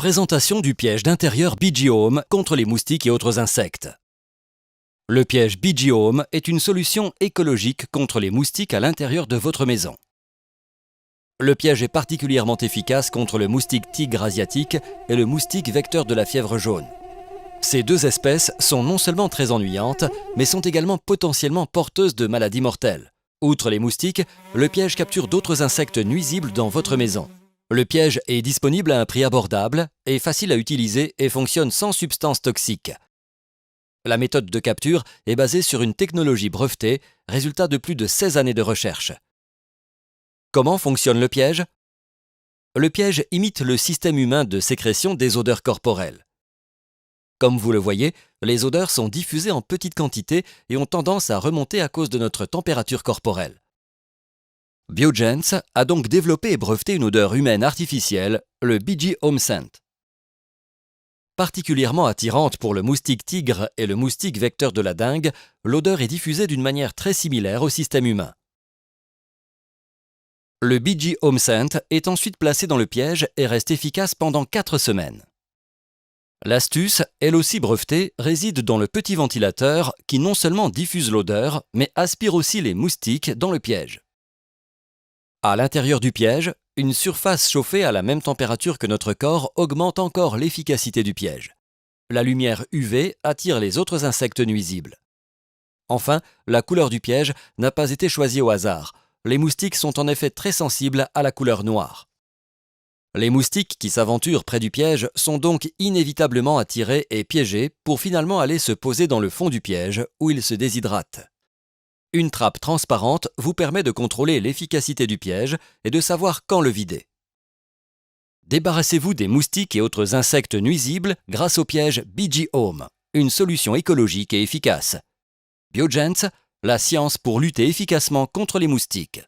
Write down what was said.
Présentation du piège d'intérieur BG Home contre les moustiques et autres insectes. Le piège BG Home est une solution écologique contre les moustiques à l'intérieur de votre maison. Le piège est particulièrement efficace contre le moustique tigre asiatique et le moustique vecteur de la fièvre jaune. Ces deux espèces sont non seulement très ennuyantes, mais sont également potentiellement porteuses de maladies mortelles. Outre les moustiques, le piège capture d'autres insectes nuisibles dans votre maison. Le piège est disponible à un prix abordable, est facile à utiliser et fonctionne sans substances toxiques. La méthode de capture est basée sur une technologie brevetée, résultat de plus de 16 années de recherche. Comment fonctionne le piège? Le piège imite le système humain de sécrétion des odeurs corporelles. Comme vous le voyez, les odeurs sont diffusées en petites quantités et ont tendance à remonter à cause de notre température corporelle. Biogens a donc développé et breveté une odeur humaine artificielle, le BG Home Scent. Particulièrement attirante pour le moustique tigre et le moustique vecteur de la dengue, l'odeur est diffusée d'une manière très similaire au système humain. Le BG Home Scent est ensuite placé dans le piège et reste efficace pendant 4 semaines. L'astuce, elle aussi brevetée, réside dans le petit ventilateur qui non seulement diffuse l'odeur, mais aspire aussi les moustiques dans le piège. À l'intérieur du piège, une surface chauffée à la même température que notre corps augmente encore l'efficacité du piège. La lumière UV attire les autres insectes nuisibles. Enfin, la couleur du piège n'a pas été choisie au hasard. Les moustiques sont en effet très sensibles à la couleur noire. Les moustiques qui s'aventurent près du piège sont donc inévitablement attirés et piégés pour finalement aller se poser dans le fond du piège où ils se déshydratent. Une trappe transparente vous permet de contrôler l'efficacité du piège et de savoir quand le vider. Débarrassez-vous des moustiques et autres insectes nuisibles grâce au piège BG Home, une solution écologique et efficace. Biogens, la science pour lutter efficacement contre les moustiques.